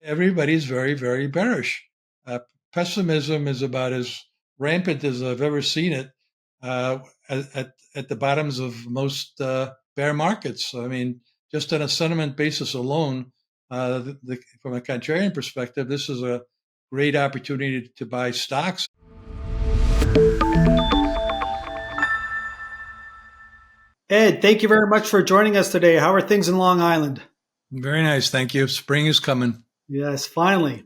Everybody's very, very bearish. Uh, Pessimism is about as rampant as I've ever seen it uh, at the bottoms of most bear markets. I mean, just on a sentiment basis alone, from a contrarian perspective, this is a great opportunity to buy stocks. Ed, thank you very much for joining us today. How are things in Long Island? Very nice, thank you. Spring is coming. Yes, finally.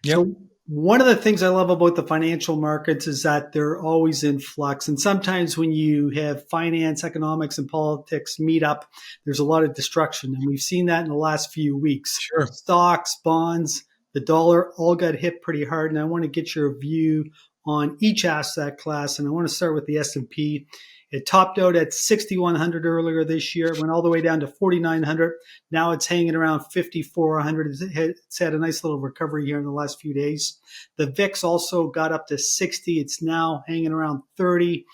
Yep. So, one of the things I love about the financial markets is that they're always in flux. And sometimes when you have finance, economics, and politics meet up, there's a lot of destruction. And we've seen that in the last few weeks. Sure. Stocks, bonds, the dollar all got hit pretty hard. And I want to get your view on each asset class. And I want to start with the S&P. It topped out at 6,100 earlier this year, went all the way down to 4,900. Now it's hanging around 5,400. It's had a nice little recovery here in the last few days. The VIX also got up to 60. It's now hanging around 30.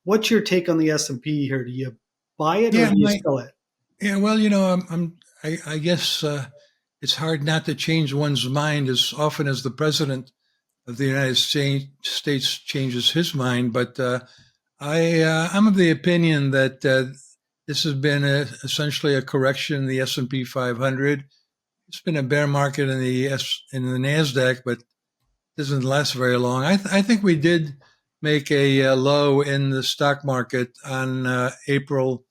What's your take on the S&P here? Do you buy it or Yeah, do you sell it? yeah. Well, I guess it's hard not to change one's mind as often as the president of the United States changes his mind. But I'm of the opinion that this has been essentially a correction in the S&P 500. It's been a bear market in the Nasdaq, but it doesn't last very long. I think we did make a low in the stock market on April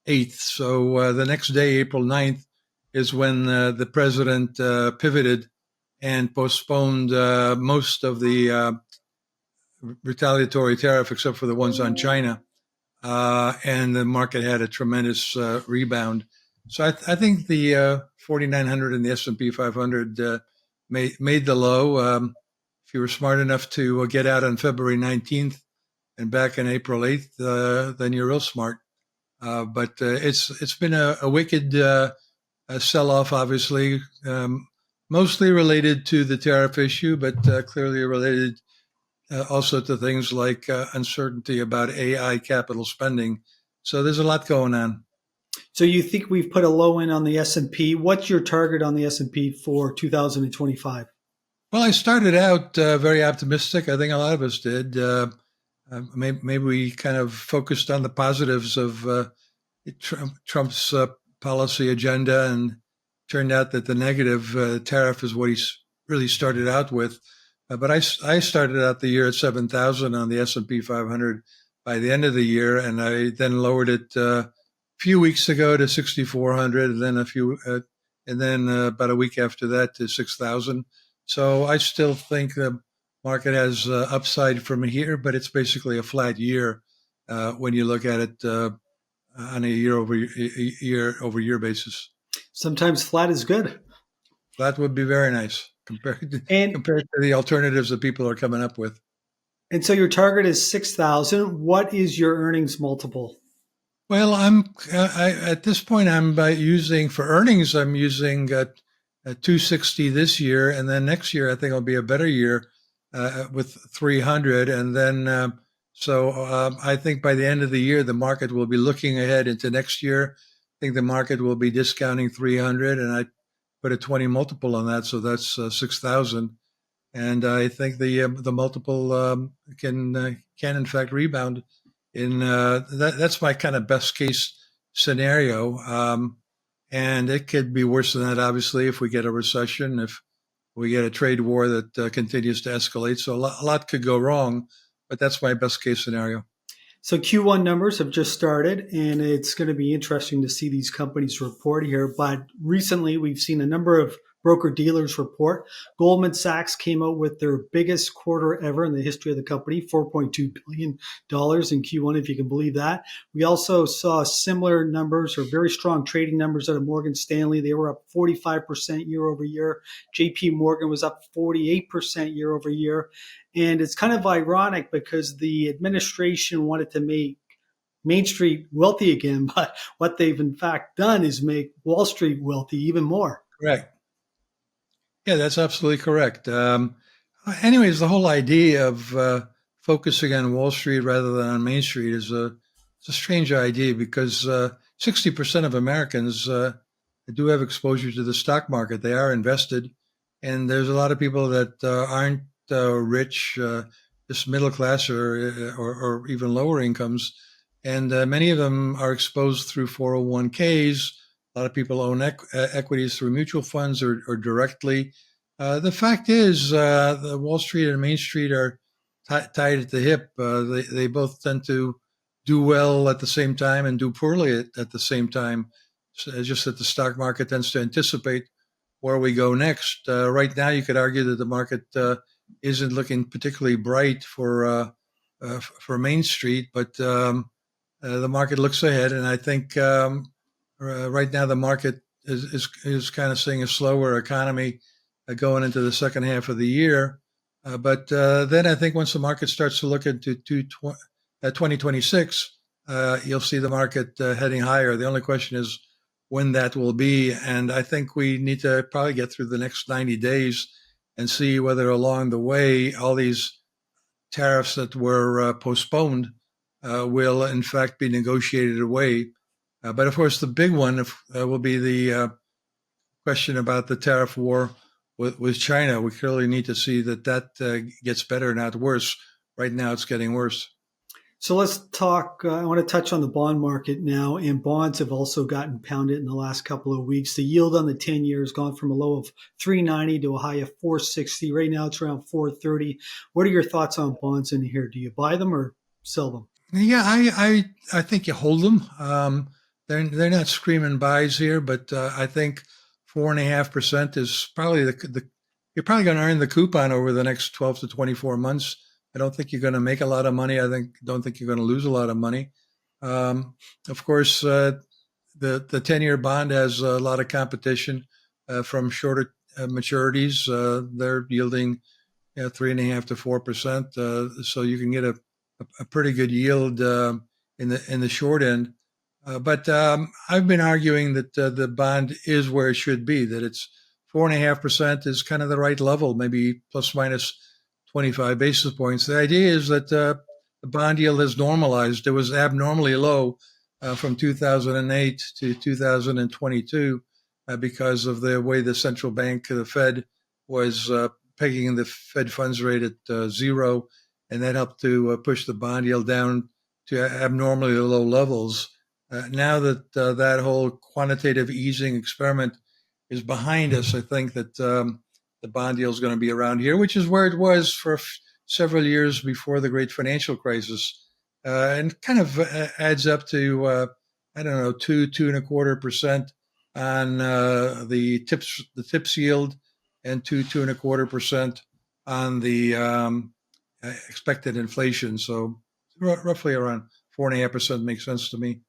8th. So the next day, April 9th, is when the president pivoted and postponed most of the retaliatory tariff, except for the ones on China. And the market had a tremendous rebound. So I think the 4,900 and the S&P 500 made the low. If you were smart enough to get out on February 19th and back on April 8th, then you're real smart. But it's been a wicked sell-off, obviously, mostly related to the tariff issue, but clearly related also to things like uncertainty about AI capital spending. So there's a lot going on. So you think we've put a low in on the S&P? What's your target on the S&P for 2025? Well, I started out very optimistic. I think a lot of us did. Maybe we kind of focused on the positives of Trump's policy agenda, and turned out that the negative tariff is what he's really started out with. But I started out the year at 7,000 on the S&P 500 by the end of the year, and I then lowered it a few weeks ago to 6,400, and then about a week after that to 6,000. So I still think the market has upside from here, but it's basically a flat year when you look at it on a year-over-year basis. Sometimes flat is good. That would be very nice And compared to the alternatives that people are coming up with. and so your target is 6,000. What is your earnings multiple? Well, at this point I'm using for earnings. I'm using 260 this year, and then next year I think it'll be a better year with 300, and then I think by the end of the year the market will be looking ahead into next year. I think the market will be discounting 300, and I put a 20 multiple on that, so that's 6,000. And I think the multiple can in fact rebound. That's my kind of best case scenario, and it could be worse than that. Obviously, if we get a recession, if we get a trade war that continues to escalate, so a lot could go wrong. But that's my best case scenario. So Q1 numbers have just started, and it's going to be interesting to see these companies report here. But recently, we've seen a number of broker dealers report. Goldman Sachs came out with their biggest quarter ever in the history of the company, $4.2 billion in Q1, if you can believe that. We also saw similar numbers or very strong trading numbers out of Morgan Stanley. They were up 45% year over year. JP Morgan was up 48% year over year. And it's kind of ironic because the administration wanted to make Main Street wealthy again, but what they've in fact done is make Wall Street wealthy even more. Correct. Yeah, that's absolutely correct. Anyways, the whole idea of focusing on Wall Street rather than on Main Street it's a strange idea because 60% of Americans do have exposure to the stock market. They are invested. and there's a lot of people that aren't rich, just middle class or even lower incomes, and many of them are exposed through 401ks. A lot of people own equities through mutual funds or directly. The fact is, the Wall Street and Main Street are tied at the hip. They both tend to do well at the same time and do poorly at the same time. So just that the stock market tends to anticipate where we go next. Right now, you could argue that the market isn't looking particularly bright for Main Street, but the market looks ahead, and I think right now the market is kind of seeing a slower economy going into the second half of the year. But then I think once the market starts to look into 2026, you'll see the market heading higher. The only question is when that will be. And I think we need to probably get through the next 90 days and see whether along the way all these tariffs that were postponed will in fact be negotiated away. But of course, the big one will be the question about the tariff war with China. We clearly need to see that gets better, not worse. Right now, it's getting worse. So let's talk. I want to touch on the bond market now, and bonds have also gotten pounded in the last couple of weeks. The yield on the 10-year has gone from a low of 390 to a high of 460. Right now, it's around 430. What are your thoughts on bonds in here? Do you buy them or sell them? Yeah, I think you hold them. They're not screaming buys here, but I think 4.5% is probably the you're probably going to earn the coupon over the next 12 to 24 months. I don't think you're going to make a lot of money. Don't think you're going to lose a lot of money. Of course, the 10-year bond has a lot of competition from shorter maturities. They're yielding 3.5 to 4%, so you can get a pretty good yield in the short end. But I've been arguing that the bond is where it should be. That it's 4.5% is kind of the right level, maybe plus minus 25 basis points. The idea is that the bond yield has normalized. It was abnormally low from 2008 to 2022 because of the way the central bank, the Fed, was pegging the Fed funds rate at zero, and that helped to push the bond yield down to abnormally low levels. Now that that whole quantitative easing experiment is behind us, I think that the bond yield is going to be around here, which is where it was for several years before the great financial crisis, and kind of adds up to I don't know 2.25% on the tips yield, and 2.25% on the expected inflation. So roughly around 4.5% makes sense to me.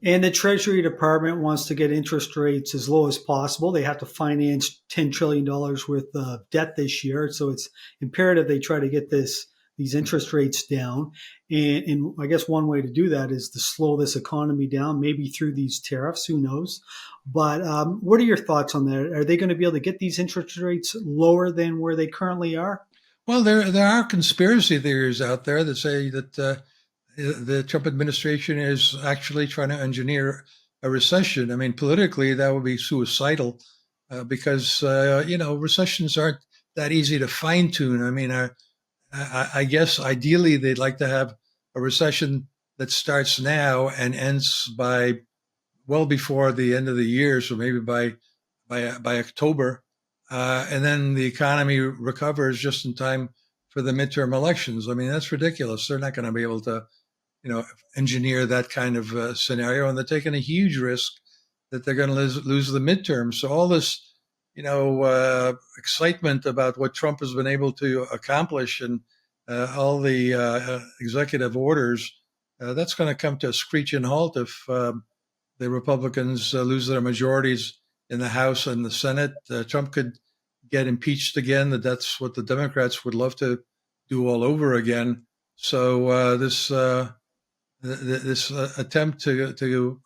And the Treasury Department wants to get interest rates as low as possible. They have to finance $10 trillion worth of debt this year. So it's imperative they try to get these interest rates down. And I guess one way to do that is to slow this economy down, maybe through these tariffs, who knows. But what are your thoughts on that? Are they going to be able to get these interest rates lower than where they currently are? Well, there are conspiracy theories out there that say that the Trump administration is actually trying to engineer a recession. I mean, politically, that would be suicidal because recessions aren't that easy to fine tune. I mean, I guess ideally they'd like to have a recession that starts now and ends by well before the end of the year, so maybe by October, and then the economy recovers just in time for the midterm elections. I mean, that's ridiculous. They're not going to be able to engineer that kind of scenario, and they're taking a huge risk that they're going to lose the midterm. So all this, excitement about what Trump has been able to accomplish and all the executive orders, that's going to come to a screeching halt if the Republicans lose their majorities in the House and the Senate. Trump could get impeached again. That's what the Democrats would love to do all over again. So this attempt to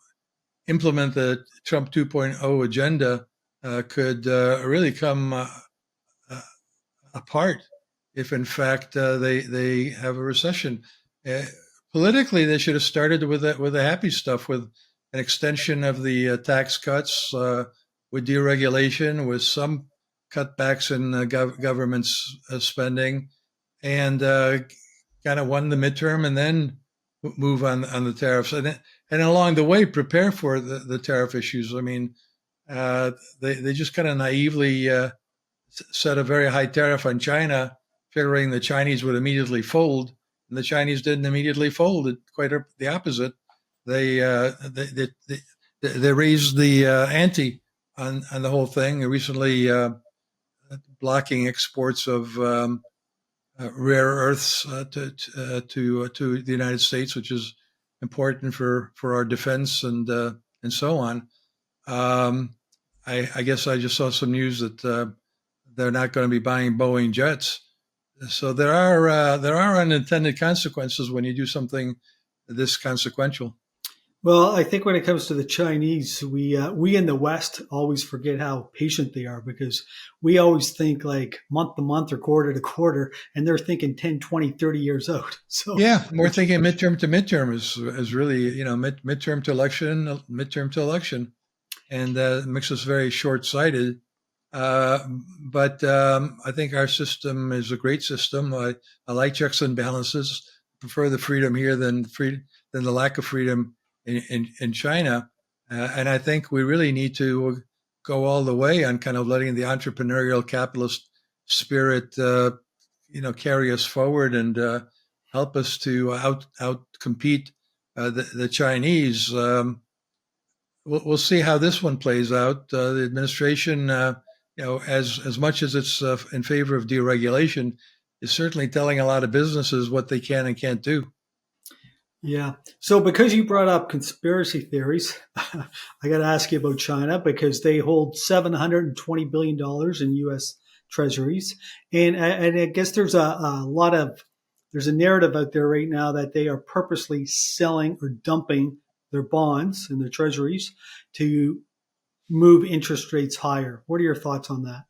implement the Trump 2.0 agenda could really come apart if, in fact, they have a recession. Uh, Politically, they should have started with the happy stuff, with an extension of the tax cuts, with deregulation, with some cutbacks in government spending, and kind of won the midterm, and then move on the tariffs, and along the way prepare for the tariff issues. I mean, they just kind of naively set a very high tariff on China, figuring the Chinese would immediately fold, and the Chinese didn't immediately fold. It quite the opposite. They raised the ante on the whole thing. Recently, blocking exports of rare earths to the United States, which is important for our defense and so on. I guess I just saw some news that they're not going to be buying Boeing jets. So there are unintended consequences when you do something this consequential. Well, I think when it comes to the Chinese, we in the West always forget how patient they are, because we always think like month to month or quarter to quarter, and they're thinking 10, 20, 30 years out. So yeah, we're thinking midterm to midterm is really, midterm to election, and it makes us very short sighted. But I think our system is a great system. I like checks and balances. Prefer the freedom here than the lack of freedom in China. And I think we really need to go all the way on kind of letting the entrepreneurial capitalist spirit, carry us forwad and help us to out compete the Chinese. We'll see how this one plays out. The administration, as much as it's in favor of deregulation, is certainly telling a lot of businesses what they can and can't do. yeah. So because you brought up conspiracy theories, I got to ask you about China, because they hold $720 billion in U.S. Treasuries. And I guess there's there's a narrative out there right now that they are purposely selling or dumping their bonds and their treasuries to move interest rates higher. What are your thoughts on that?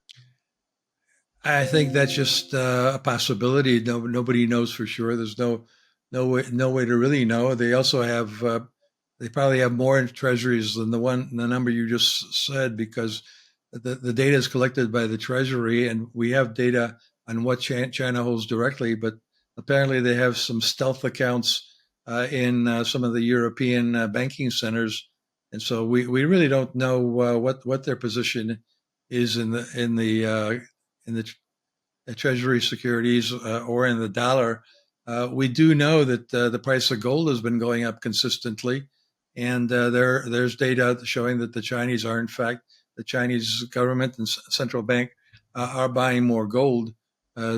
I think that's just a possibility. Nobody knows for sure. There's no way to really know. They also have they probably have more treasuries than the number you just said, because the data is collected by the Treasury, and we have data on what China holds directly, but apparently they have some stealth accounts in some of the European banking centers, and so we really don't know what their position is in the Treasury securities or in the dollar. We do know that the price of gold has been going up consistently, and there's data showing that the Chinese are, in fact, the Chinese government and central bank are buying more gold.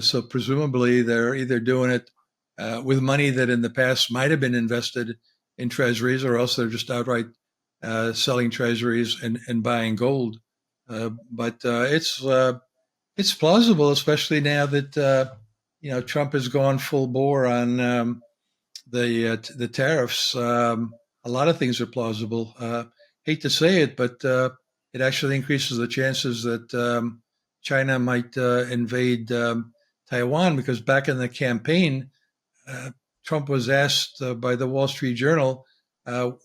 So presumably they're either doing it with money that in the past might have been invested in treasuries, or else they're just outright selling treasuries and buying gold. But it's plausible, especially now that Trump has gone full bore on the tariffs. A lot of things are plausible. Hate to say it, but it actually increases the chances that China might invade Taiwan, because back in the campaign, Trump was asked by the Wall Street Journal,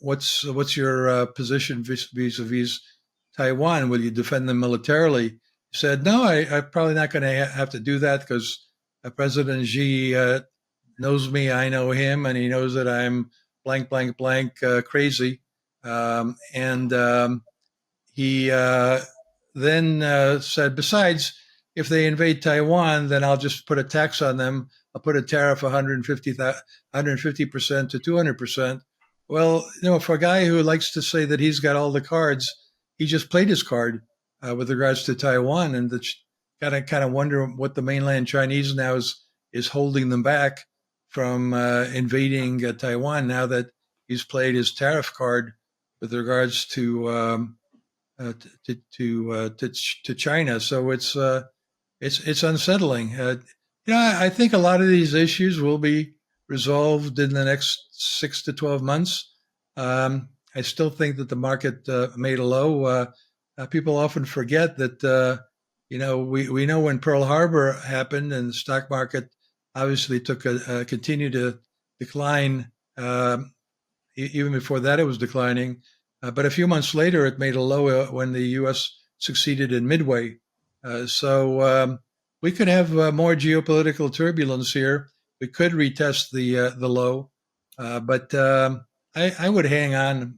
"What's your position vis-a-vis Taiwan? Will you defend them militarily?" He said, "No, I'm probably not going to have to do that, because President Xi knows me, I know him, and he knows that I'm blank, blank, blank crazy." And he then said, "Besides, if they invade Taiwan, then I'll just put a tax on them. I'll put a tariff 150% to 200%. Well, for a guy who likes to say that he's got all the cards, he just played his card with regards to Taiwan, and kind of wonder what the mainland Chinese now is holding them back from invading Taiwan, now that he's played his tariff card with regards to China. So it's unsettling. I think a lot of these issues will be resolved in the next 6 to 12 months. I still think that the market made a low. People often forget that we know when Pearl Harbor happened and the stock market obviously continued to decline. Even before that, it was declining. But a few months later, it made a low when the U.S. succeeded in Midway. So we could have more geopolitical turbulence here. We could retest the low, but I would hang on.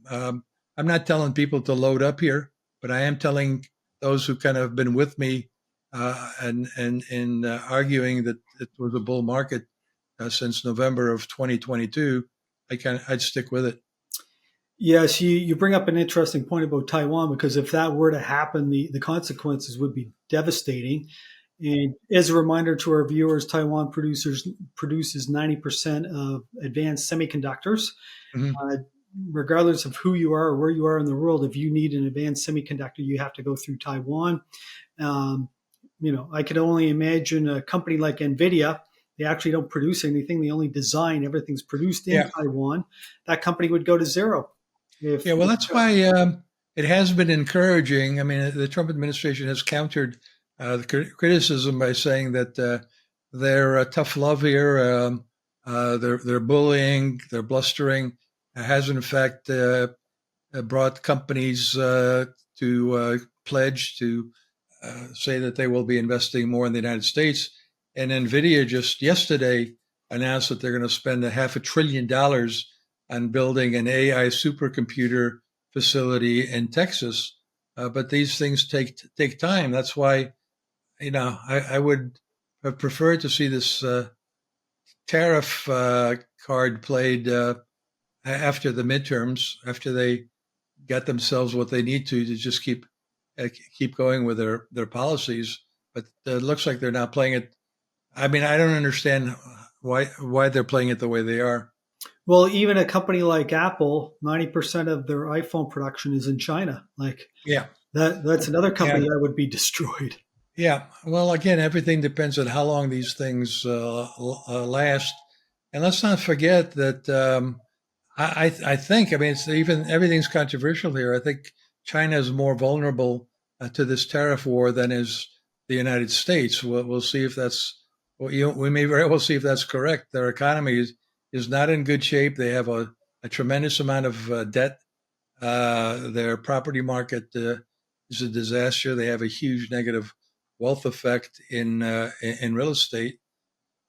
I'm not telling people to load up here, but I am telling those who kind of been with me and arguing that it was a bull market since November of 2022. I'd stick with it. Yes, you bring up an interesting point about Taiwan because if that were to happen, the consequences would be devastating. And as a reminder to our viewers, Taiwan produces 90% of advanced semiconductors. Mm-hmm. Uh, Regardless of who you are or where you are in the world, if you need an advanced semiconductor, you have to go through Taiwan. Um, I could only imagine a company like NVIDIA. They actually don't produce anything; they only design. Everything's produced in Yeah. Taiwan. That company would go to zero. If, Yeah, well, that's why it has been encouraging. I mean, the Trump administration has countered the criticism by saying that they're tough love here. They're bullying, they're blustering. It has in fact brought companies to pledge to say that they will be investing more in the United States. And NVIDIA just yesterday announced that they're going to spend $500 billion on building an AI supercomputer facility in Texas. But these things take time. That's why, I would have preferred to see this tariff card played after the midterms, after they got themselves what they need to just keep going with their policies. But it looks like they're not playing it. I mean, I don't understand why they're playing it the way they are. well, even a company like Apple, 90% of their iPhone production is in China. Like Yeah, that's another yeah, company that would be destroyed. yeah. Well, again, everything depends on how long these things last, and let's not forget that. I think. I mean, it's even everything's controversial here. I think China is more vulnerable to this tariff war than is the United States. We'll see if that's. Well, we may very well see if that's correct. Their economy is not in good shape. They have a tremendous amount of debt. Their property market is a disaster. They have a huge negative wealth effect in real estate,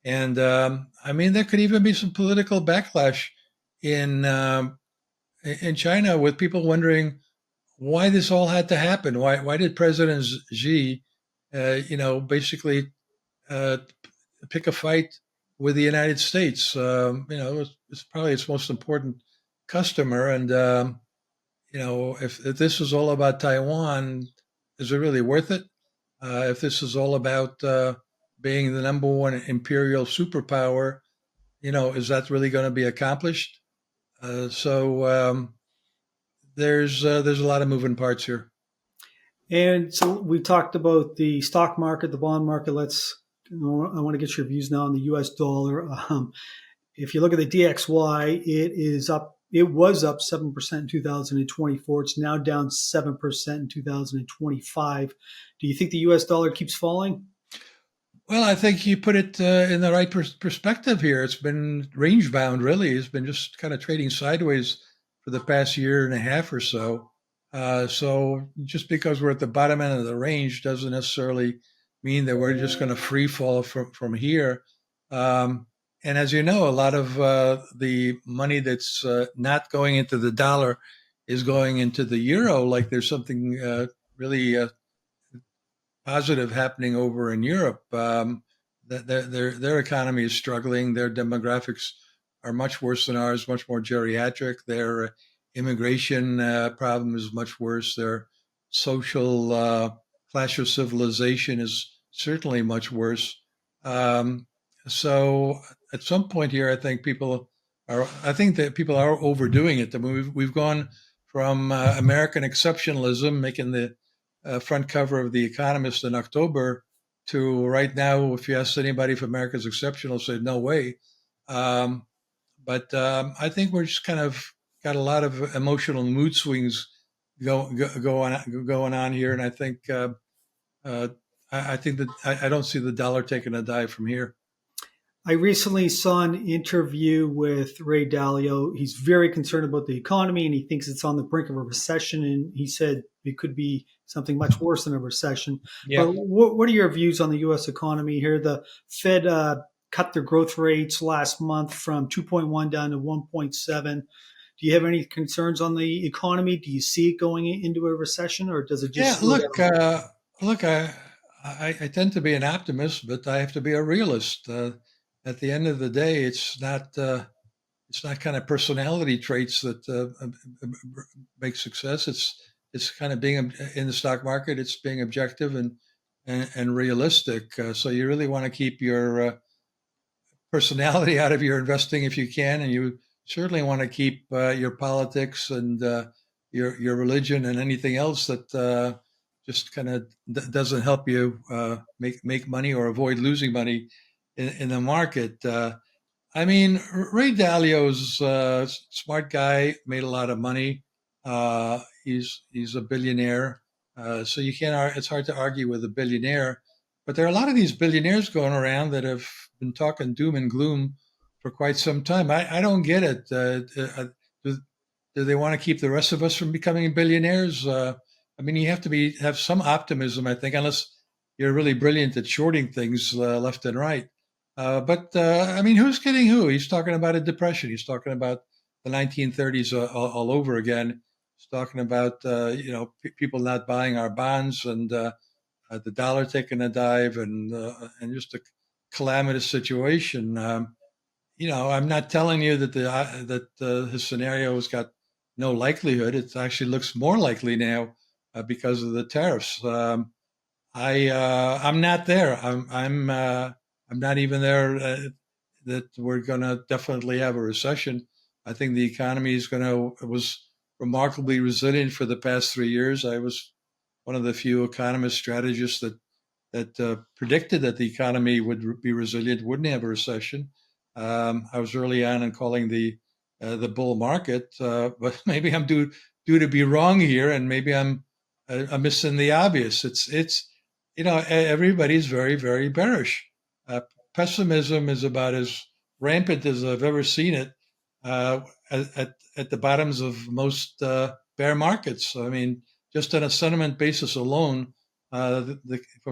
and I mean there could even be some political backlash in in China with people wondering why this all had to happen. Why did President Xi, basically uh, pick a fight with the United States? It's probably its most important customer, and if this is all about Taiwan, is it really worth it? If this is all about being the number one imperial superpower, is that really going to be accomplished? So there's a lot of moving parts here. And so we talked about the stock market, the bond market. I want to get your views now on the U.S. dollar. If you look at the DXY, it is up. It was up 7% in 2024. It's now down 7% in 2025. Do you think the U.S. dollar keeps falling? Well, I think you put it in the right perspective here. It's been range bound, really. It's been just kind of trading sideways for the past year and a half or so. So just because we're at the bottom end of the range doesn't necessarily mean that we're just going to free fall from here. Um, and as you know, a lot of the money that's not going into the dollar is going into the euro. Like there's something really positive happening over in Europe. Their economy is struggling. Their demographics are much worse than ours, much more geriatric. Their immigration problem is much worse. Their social clash of civilization is certainly much worse. So at some point here, I think that people are overdoing it. I mean, we've gone from American exceptionalism, making the front cover of The Economist in October to right now, if you ask anybody if America's exceptional, say no way. Um, but I think we're just kind of got a lot of emotional mood swings going on here, and I think uh, I think that I don't see the dollar taking a dive from here. I recently saw an interview with Ray Dalio. He's very concerned about the economy and he thinks it's on the brink of a recession. And he said it could be something much worse than a recession. But Yep. what are your views on the U.S. economy here? The Fed cut their growth rates last month from 2.1 down to 1.7. Do you have any concerns on the economy? Do you see it going into a recession, or does it Yeah. just slow down? Look. I tend to be an optimist, but I have to be a realist. At the end of the day, it's not. It's not kind of personality traits that make success. It's kind of being in the stock market. It's being objective and realistic. So you really want to keep your personality out of your investing if you can, and you certainly want to keep your politics and your religion and anything else that just kind of doesn't help you make money or avoid losing money in the market. I mean, Ray Dalio's a smart guy, made a lot of money. He's a billionaire, so you can't. It's hard to argue with a billionaire. But there are a lot of these billionaires going around that have been talking doom and gloom for quite some time. I don't get it. Do, do they want to keep the rest of us from becoming billionaires? I mean, you have to have some optimism, I think, unless you're really brilliant at shorting things left and right. But I mean, who's kidding who? He's talking about a depression. He's talking about the 1930s all over again. He's talking about people not buying our bonds and the dollar taking a dive and just a calamitous situation. I'm not telling you that his scenario has got no likelihood. It actually looks more likely now because of the tariffs. I'm not there. I'm not even there that we're going to definitely have a recession. I think the economy was remarkably resilient for the past 3 years. I was one of the few economist strategists that predicted that the economy would be resilient, wouldn't have a recession. I was early on in calling the bull market, but maybe I'm due to be wrong here, and maybe I'm missing the obvious. It's everybody's very very bearish. Uh, Pessimism is about as rampant as I've ever seen it uh, at the bottoms of most bear markets. I mean, just on a sentiment basis alone, from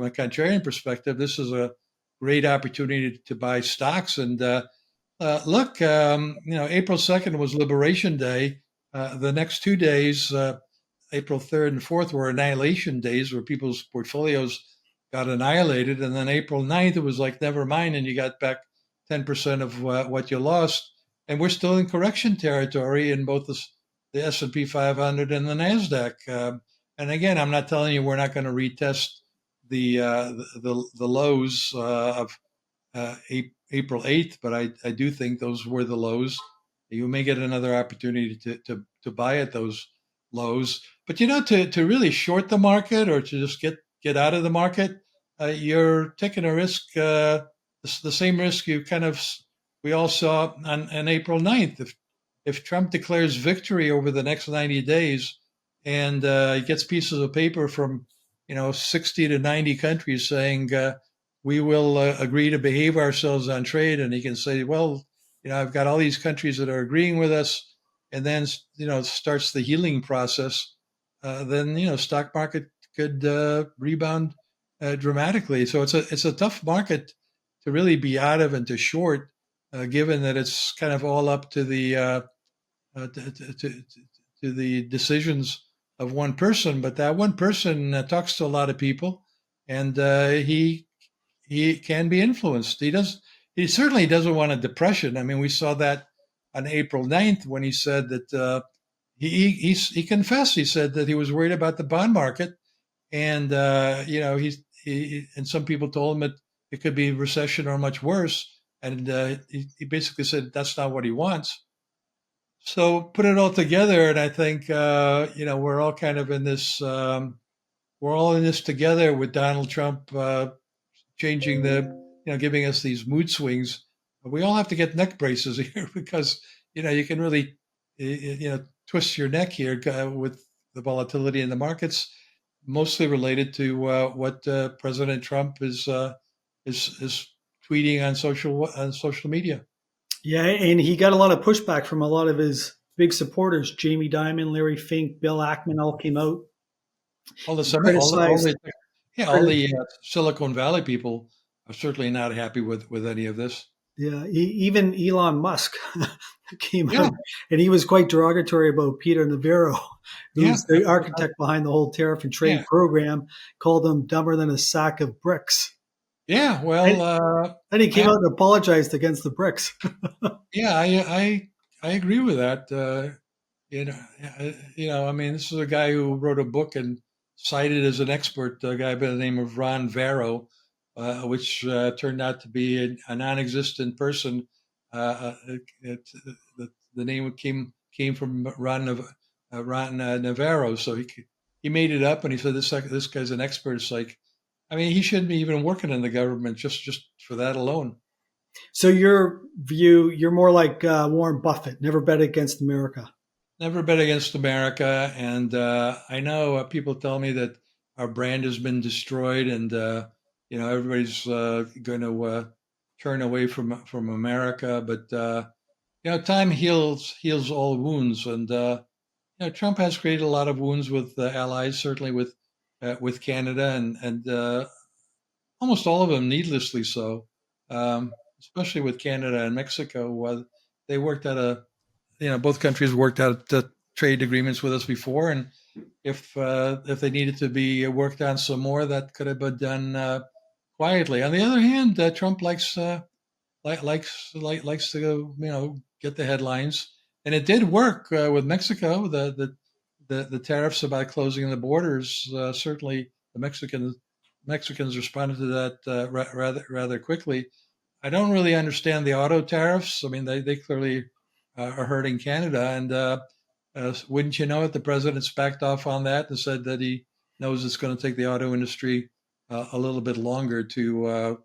a contrarian perspective, this is a great opportunity to buy stocks. And look, April 2nd was Liberation Day. The next 2 days, April 3rd and 4th, were annihilation days where people's portfolios got annihilated. And then April 9th, it was like, never mind, and you got back 10% of what you lost. And we're still in correction territory in both the S&P 500 and the NASDAQ. And again, I'm not telling you we're not going to retest the lows of April 8th, but I do think those were the lows. You may get another opportunity to buy at those lows. But to really short the market or to just get out of the market, you're taking a risk, the same risk we all saw on April 9th. If Trump declares victory over the next 90 days and he gets pieces of paper from 60 to 90 countries saying we will agree to behave ourselves on trade, and he can say, well, I've got all these countries that are agreeing with us, and then starts the healing process. Then stock market could rebound dramatically. So it's a tough market to really be out of and to short, given that it's kind of all up to the decisions of one person. But that one person talks to a lot of people, and he can be influenced. He certainly doesn't want a depression. I mean, we saw that on April 9th when he said that he confessed. He said that he was worried about the bond market, and and some people told him that it could be recession or much worse, and he basically said that's not what he wants. So put it all together, and I think we're all kind of in this. We're all in this together with Donald Trump changing giving us these mood swings. We all have to get neck braces here because you can really twist your neck here with the volatility in the markets, mostly related to what President Trump is tweeting on social media. Yeah, and he got a lot of pushback from a lot of his big supporters. Jamie Dimon, Larry Fink, Bill Ackman all came out All the He semi, all criticized the yeah, all criti- the Silicon Valley people are certainly not happy with any of this. yeah, even Elon Musk came Yeah, out and he was quite derogatory about Peter Navarro, yeah, who's the architect behind the whole tariff and trade yeah, program, called him dumber than a sack of bricks. yeah. And Well, then he came I, out and apologized against the bricks. yeah, I agree with that. I mean, this is a guy who wrote a book and cited as an expert a guy by the name of Ron Varro, which turned out to be a non-existent person. The name came from Ron Navarro, so he made it up, and he said this guy's an expert. It's like, I mean, he shouldn't be even working in the government just for that alone. So your view, you're more like Warren Buffett, never bet against America. Never bet against America, and I know people tell me that our brand has been destroyed, and everybody's going to turn away from America. But time heals all wounds, and Trump has created a lot of wounds with allies, certainly with Canada, and almost all of them needlessly so, especially with Canada and Mexico. They worked out both countries worked out trade agreements with us before, and if they needed to be worked on some more, that could have been done quietly. On the other hand, Trump likes to get the headlines, and it did work with Mexico. The tariffs about closing the borders certainly the Mexicans responded to that rather quickly. I don't really understand the auto tariffs. I mean, they clearly are hurting Canada. And wouldn't you know it, the president's backed off on that and said that he knows it's going to take the auto industry a little bit longer to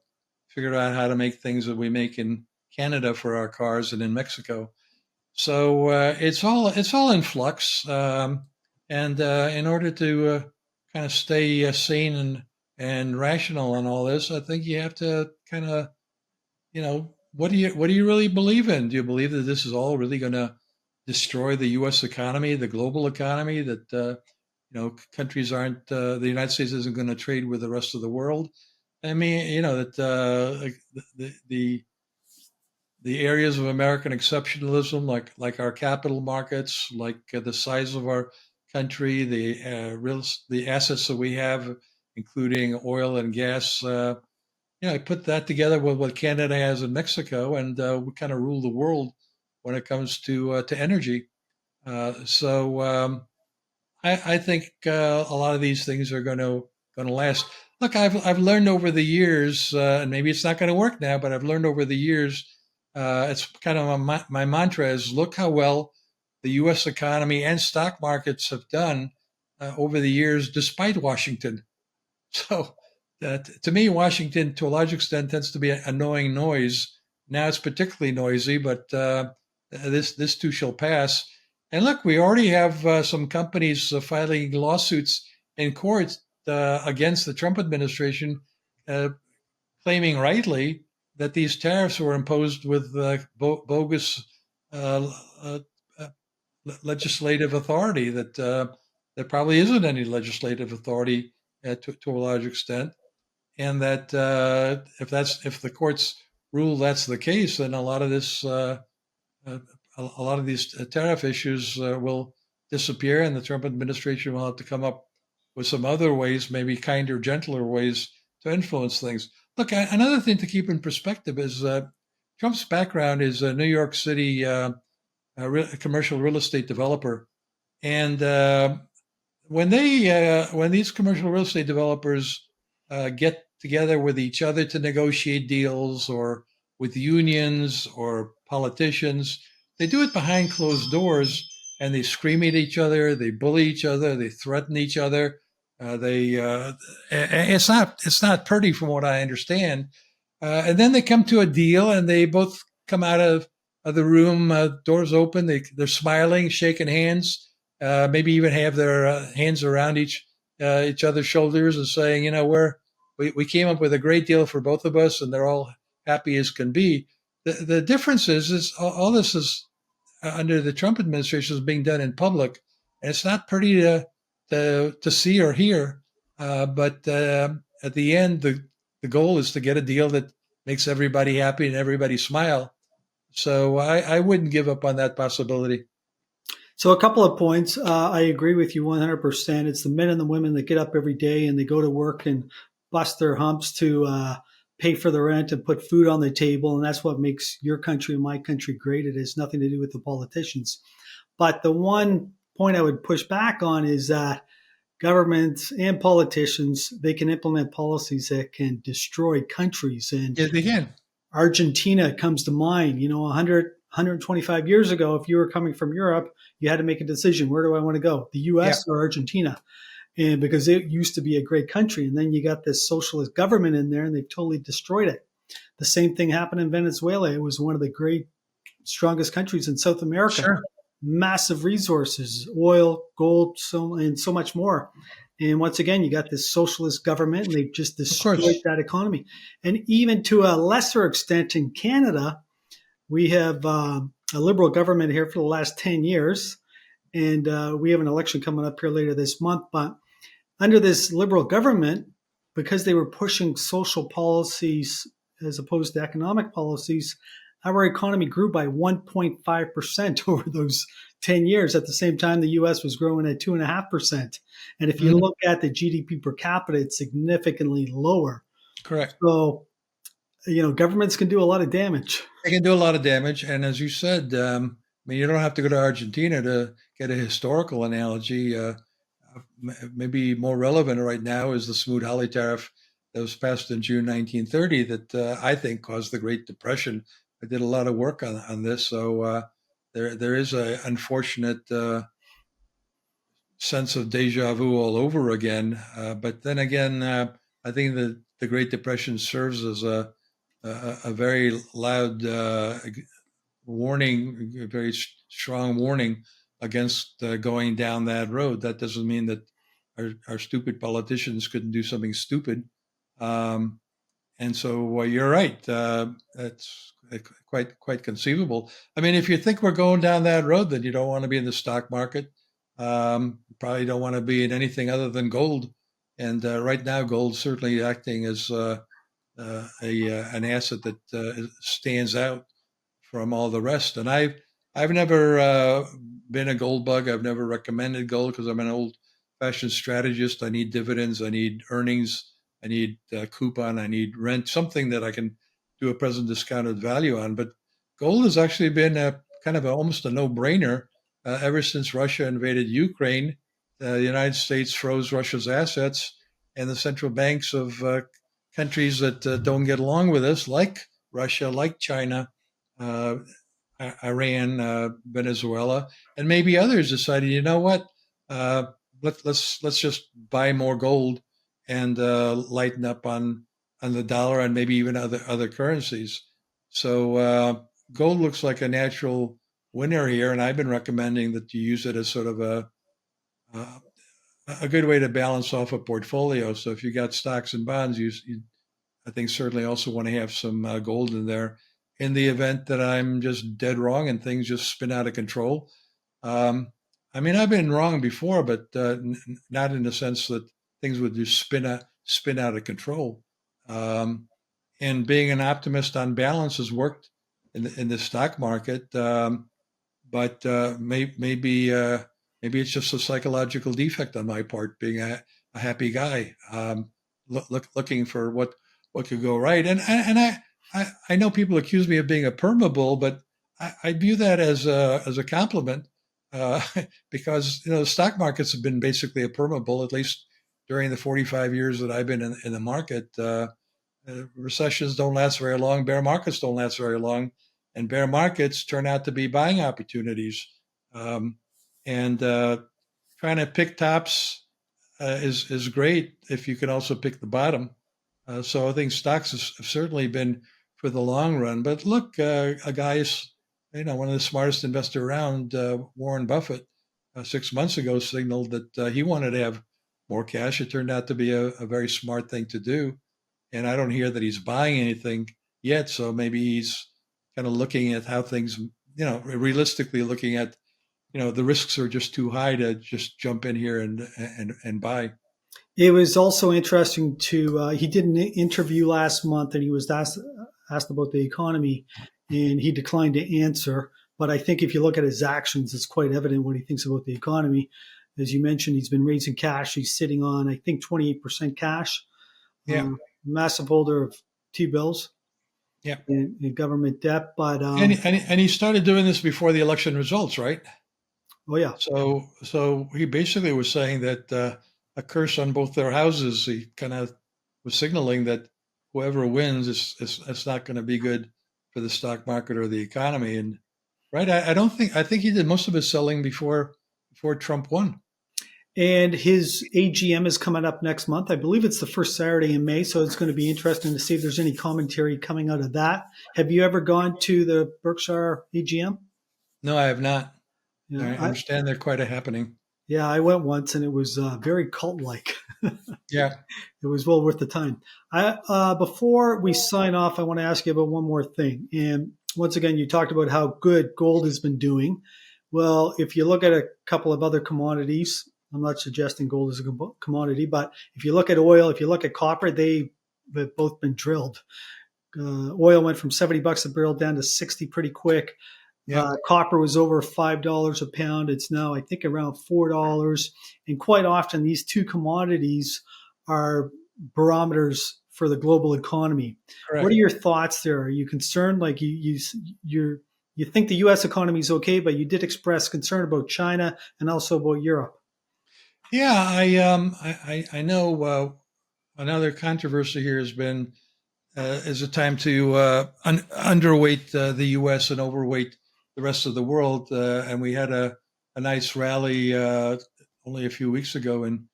figure out how to make things that we make in Canada for our cars and in Mexico. So it's all in flux. And in order to kind of stay sane and rational on all this, I think you have to kind of what do you really believe in? Do you believe that this is all really going to destroy the U.S. economy, the global economy? That countries aren't the United States isn't going to trade with the rest of the world? I mean, that like the areas of American exceptionalism, like our capital markets, like the size of our country, the assets that we have, including oil and gas. I put that together with what Canada has in Mexico, and we kind of rule the world when it comes to energy. So I think a lot of these things are going to last. Look, I've learned over the years, and maybe it's not going to work now, but I've learned over the years. It's kind of my mantra is look how well the U.S. economy and stock markets have done over the years, despite Washington. So to me, Washington, to a large extent, tends to be an annoying noise. Now it's particularly noisy, but this too shall pass. And look, we already have some companies filing lawsuits in court against the Trump administration, uh, claiming rightly that these tariffs were imposed with bogus uh, uh, uh, legislative authority. That there probably isn't any legislative authority to a large extent, and that if the courts rule that's the case, then uh, a lot of these tariff issues will disappear, and the Trump administration will have to come up with some other ways, maybe kinder, gentler ways to influence things. Look, another thing to keep in perspective is Trump's background is a New York City commercial real estate developer, and when these commercial real estate developers get together with each other to negotiate deals or with unions or politicians, they do it behind closed doors and they scream at each other, they bully each other, they threaten each other. They it's not pretty from what I understand. And then they come to a deal and they both come out of the room, doors open, they're smiling, shaking hands, maybe even have their hands around each other's shoulders and saying, we came up with a great deal for both of us, and they're all happy as can be. The difference is all this is under the Trump administration is being done in public, and it's not pretty to see or hear. But at the end, the goal is to get a deal that makes everybody happy and everybody smile. So I wouldn't give up on that possibility. So a couple of points. I agree with you 100%. It's the men and the women that get up every day and they go to work and bust their humps to pay for the rent and put food on the table. And that's what makes your country and my country great. It has nothing to do with the politicians. But the one point I would push back on is that governments and politicians, they can implement policies that can destroy countries. And Yeah, they can. Argentina comes to mind. 125 years ago, if you were coming from Europe, you had to make a decision. Where do I want to go? The Yeah, US or Argentina? And because it used to be a great country. And then you got this socialist government in there and they've totally destroyed it. The same thing happened in Venezuela. It was one of the great, strongest countries in South America. sure. Massive resources, oil, gold, and so much more. And once again, you got this socialist government and they've just Of destroyed course. that economy. And even to a lesser extent in Canada, we have a liberal government here for the last 10 years. And we have an election coming up here later this month. But under this liberal government, because they were pushing social policies as opposed to economic policies, our economy grew by 1.5% over those 10 years. At the same time, the US was growing at 2.5%. And if you Mhm. look at the GDP per capita, it's significantly lower. Correct. So, governments can do a lot of damage. They can do a lot of damage. And as you said, I mean, you don't have to go to Argentina to get a historical analogy. Maybe more relevant right now is the Smoot-Hawley tariff that was passed in June 1930 that I think caused the Great Depression. I did a lot of work on this, so there is an unfortunate sense of deja vu all over again. But then again, I think that the Great Depression serves as a very loud warning, a very strong warning against going down that road. That doesn't mean that our stupid politicians couldn't do something stupid. Um, and so you're right. It's quite conceivable. I mean, if you think we're going down that road, then you don't want to be in the stock market. Probably don't want to be in anything other than gold. And right now, gold's certainly acting as an asset that stands out from all the rest. And I've never been a gold bug. I've never recommended gold because I'm an old fashioned strategist. I need dividends. I need earnings. I need coupon. I need rent. Something that I can do a present discounted value on. But gold has actually been a kind of almost a no brainer ever since Russia invaded Ukraine. The United States froze Russia's assets, and the central banks of countries that don't get along with us, like Russia, like China, uh, Iran, Venezuela, and maybe others decided, you know what, uh, let's just buy more gold and lighten up on the dollar and maybe even other currencies. So gold looks like a natural winner here, and I've been recommending that you use it as sort of uh, a good way to balance off a portfolio. So if you got stocks and bonds, you I think certainly also want to have some gold in there in the event that I'm just dead wrong and things just spin out of control. Um, I mean, I've been wrong before, but not in the sense that things would just spin out of control. Um, and being an optimist on balance has worked in the stock market. But maybe it's just a psychological defect on my part, being a happy guy, looking for what could go right. And I know people accuse me of being a perma bull, but I view that as a compliment uh, because the stock markets have been basically a perma bull, at least during the 45 years that I've been in the market. Recessions don't last very long. Bear markets don't last very long, and bear markets turn out to be buying opportunities. Um, and trying to pick tops is great if you can also pick the bottom. So I think stocks have certainly been for the long run. But look, a guy is, one of the smartest investors around, Warren Buffett, 6 months ago signaled that he wanted to have more cash. It turned out to be a very smart thing to do, and I don't hear that he's buying anything yet. So maybe he's kind of looking at how things, realistically looking at the risks are just too high to just jump in here and buy. It was also interesting to he did an interview last month, and he was asked about the economy, and he declined to answer. But I think if you look at his actions, it's quite evident what he thinks about the economy. As you mentioned, he's been raising cash. He's sitting on, I think, 28% cash. Yeah, Massive holder of T-bills yeah. and government debt. But And he started doing this before the election results, right? oh yeah, So he basically was saying that a curse on both their houses. He kind of was signaling that whoever wins is it's not going to be good for the stock market or the economy. And right, I think he did most of his selling before Trump won. and his AGM is coming up next month. I believe it's the first Saturday in May, so it's going to be interesting to see if there's any commentary coming out of that. Have you ever gone to the Berkshire AGM? No, I have not. I Yeah, understand they're quite a happening. I went once, and it was very cult-like. Yeah. It was well worth the time. Before we sign off, I want to ask you about one more thing. And once again, you talked about how good gold has been doing. Well, if you look at a couple of other commodities, I'm not suggesting gold is a commodity, but if you look at oil, if you look at copper, they've both been drilled. Oil went from $70 a barrel down to 60 pretty quick. Yeah. Copper was over $5 a pound. It's now, I think, around $4. And quite often, these two commodities are barometers for the global economy. What are Correct. your thoughts there? Are you concerned? Like you think the U.S. economy is okay, but you did express concern about China and also about Europe. Yeah, I know another controversy here has been is a time to underweight the U.S. and overweight the rest of the world. And we had a nice rally only a few weeks ago and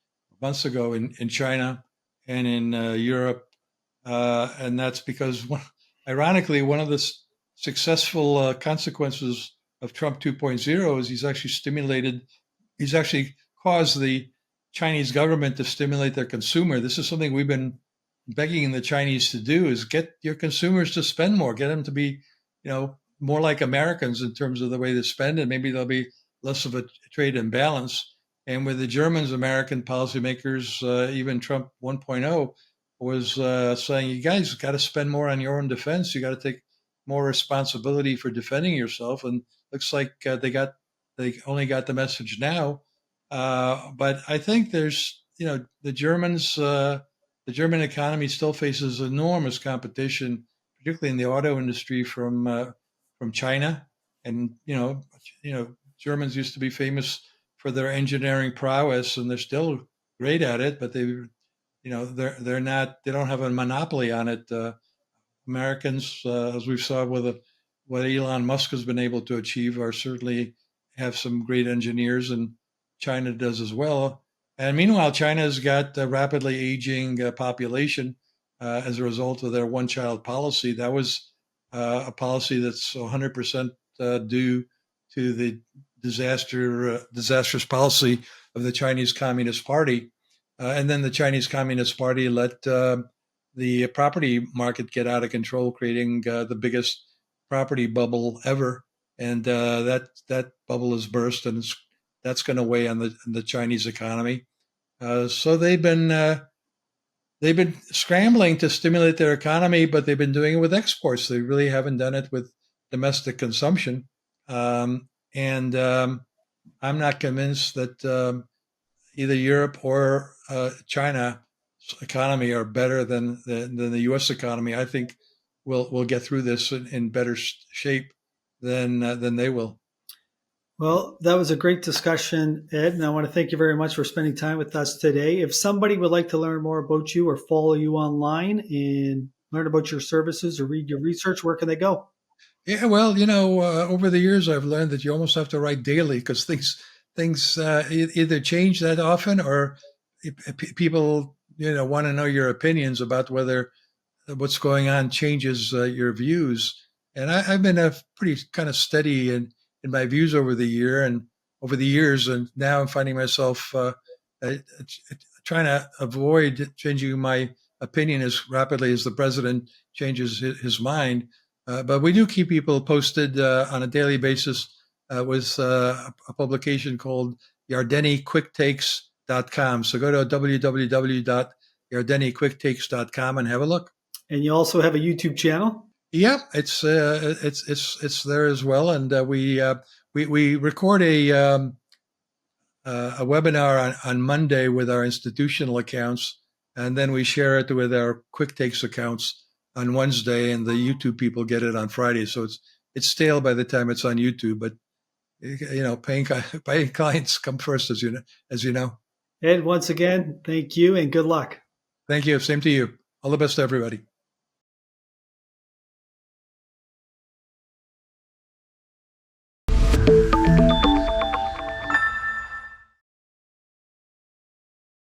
months ago in China and in Europe. And that's because, ironically, one of the successful consequences of Trump 2.0 is he's actually caused the Chinese government to stimulate their consumer. This is something we've been begging the Chinese to do, is get your consumers to spend more, get them to be, more like Americans in terms of the way they spend, and maybe there'll be less of a trade imbalance. And with the Germans, American policymakers, even Trump 1.0 was saying, you guys got to spend more on your own defense. You got to take more responsibility for defending yourself. And looks like they only got the message now. But I think there's, the Germans. The German economy still faces enormous competition, particularly in the auto industry from China. And Germans used to be famous for their engineering prowess, and they're still great at it. But they're not. They don't have a monopoly on it. Americans, as we saw with what Elon Musk has been able to achieve, are certainly have some great engineers, and China does as well. And meanwhile, China's got a rapidly aging population as a result of their one-child policy. That was a policy that's 100% due to the disastrous policy of the Chinese Communist Party. And then the Chinese Communist Party let the property market get out of control, creating the biggest property bubble ever. And that bubble has burst, and that's going to weigh on the Chinese economy. So they've been scrambling to stimulate their economy, but they've been doing it with exports. They really haven't done it with domestic consumption. And I'm not convinced that either Europe or China's economy are better than the U.S. economy. I think we'll get through this in better shape than they will. Well, that was a great discussion, Ed, and I want to thank you very much for spending time with us today. If somebody would like to learn more about you or follow you online and learn about your services or read your research, where can they go? Yeah, well, over the years, I've learned that you almost have to write daily because things either change that often, or people want to know your opinions about whether what's going on changes your views. And I've been a pretty kind of steady in my views over the years, and now I'm finding myself uh, trying to avoid changing my opinion as rapidly as the president changes his mind. But we do keep people posted on a daily basis was a publication called YardeniQuickTakes.com. So go to www.YardeniQuickTakes.com and have a look. And you also have a YouTube channel? Yeah, it's there as well, and we record a webinar on Monday with our institutional accounts, and then we share it with our Quick Takes accounts on Wednesday, and the YouTube people get it on Friday. So it's stale by the time it's on YouTube, but paying clients come first, as you know. Ed, once again, thank you and good luck. Thank you. Same to you. All the best to everybody.